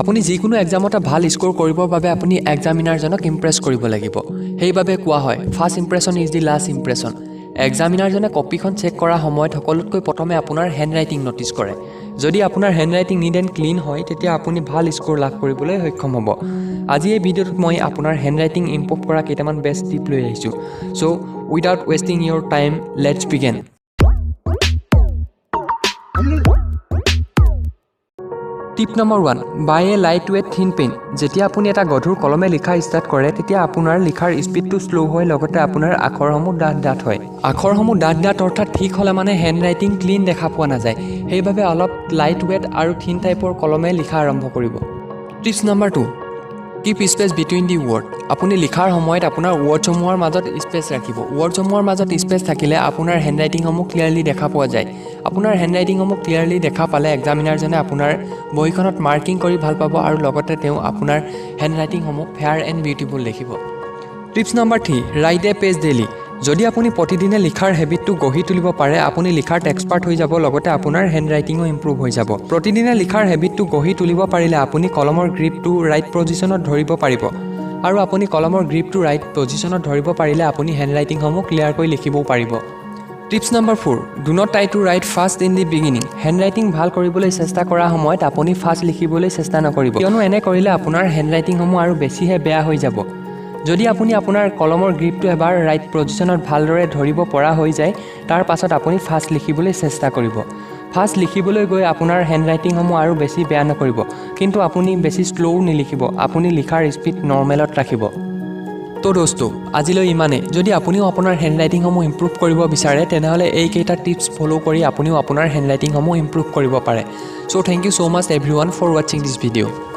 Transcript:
আপুনি যিকোনো এক্সামতে ভাল স্ক'ৰ কৰিবৰ বাবে আপুনি এক্সামিনাৰজনক ইমপ্ৰেছ কৰিব লাগিব সেইবাবে কোৱা হয় first impression is the last impression এক্সামিনাৰজনে কপিখন চেক কৰা সময়ত সকলোতকৈ প্ৰথমে আপোনাৰ হেণ্ডৰাইটিং ন'টিছ কৰে যদি আপোনাৰ হেণ্ডৰাইটিং নিট এণ্ড ক্লিন হয় তেতিয়া আপুনি ভাল স্ক'ৰ লাভ কৰিবলৈ সক্ষম হ'ব আজি এই ভিডিঅ'টোত মই আপোনাৰ হেণ্ডৰাইটিং ইম্প্ৰুভ কৰা কেইটামান বেষ্ট টিপ লৈ আহিছোঁ so' without wasting your time let's begin tip number 1 buy a lightweight thin pen যেতিয়া আপুনি এটা গধুৰ কলমে লিখা ষ্টাৰ্ট কৰে তেতিয়া আপোনাৰ লিখাৰ স্পীডটো শ্ল' হয় লগতে আপোনাৰ আখৰসমূহ ডাঠ হয় আখৰসমূহ ডাঠ অৰ্থাৎ ঠিক হ'লে মানে হেণ্ডৰাইটিং ক্লিন দেখা পোৱা নাযায় সেইবাবে অলপ লাইট ৱেট আৰু থিন টাইপৰ কলমে লিখা আৰম্ভ কৰিব tips number 2 keep space between the word আপুনি লিখাৰ সময়ত আপোনাৰ ৱৰ্ডসমূহৰ মাজত স্পেচ ৰাখিব ৱৰ্ডসমূহৰ মাজত স্পেচ থাকিলে আপোনাৰ হেণ্ডৰাইটিংসমূহ ক্লিয়াৰলি দেখা পোৱা যায় আপোনাৰ হেণ্ডৰাইটিংসমূহ ক্লিয়াৰলি দেখা পালে এক্সামিনাৰজনে আপোনাৰ বহিখনত মাৰ্কিং কৰি ভাল পাব আৰু লগতে তেওঁ আপোনাৰ হেণ্ডৰাইটিংসমূহ ফেয়াৰ এণ্ড বিউটিফুল দেখিব টিপছ নম্বৰ 3 ৰাইট এ পেজ ডেইলি যদি আপুনি প্ৰতিদিনে লিখাৰ হেবিটটো গঢ়ি তুলিব পাৰে আপুনি লিখাত এক্সপাৰ্ট হৈ যাব লগতে আপোনাৰ হেণ্ডৰাইটিঙো ইম্প্ৰুভ হৈ যাব প্ৰতিদিনে লিখাৰ হেবিটটো গঢ়ি তুলিব পাৰিলে আপুনি কলমৰ গ্ৰিপটো ৰাইট পজিশ্যনত ধৰিব পাৰিব আৰু আপুনি কলমৰ গ্ৰিপটো ৰাইট পজিশ্যনত ধৰিব পাৰিলে আপুনি হেণ্ডৰাইটিংসমূহ ক্লিয়াৰকৈ লিখিবও পাৰিব tips number 4 do not try to write fast in the beginning handwriting ভাল কৰিবলৈ চেষ্টা কৰা সময়ত আপুনি ফাষ্ট লিখিবলৈ চেষ্টা নকৰিব কিয়নো এনে কৰিলে আপোনাৰ হেণ্ডৰাইটিংসমূহ আৰু বেছিহে বেয়া হৈ যাব যদি আপুনি আপোনাৰ কলমৰ গ্ৰিপটো এবাৰ ৰাইট পজিশ্যনত ভালদৰে ধৰিব পৰা হৈ যায় তাৰ পাছত আপুনি ফাষ্ট লিখিবলৈ চেষ্টা কৰিব ফাষ্ট লিখিবলৈ গৈ আপোনাৰ হেণ্ডৰাইটিংসমূহ আৰু বেছি বেয়া নকৰিব কিন্তু আপুনি বেছি শ্ল' নিলিখিব আপুনি লিখাৰ স্পীড নৰ্মেলত ৰাখিব তো দোস্তো আজিলৈ ইমানেই যদি আপুনিও আপোনাৰ হেণ্ডৰাইটিংসমূহ ইম্প্ৰুভ কৰিব বিচাৰে তেনেহ'লে এইকেইটা টিপছ ফ'ল' কৰি আপুনিও আপোনাৰ হেণ্ডৰাইটিংসমূহ ইম্প্ৰুভ কৰিব পাৰে so' thank you so' much everyone for ৱাচিং দিছ ভিডিঅ'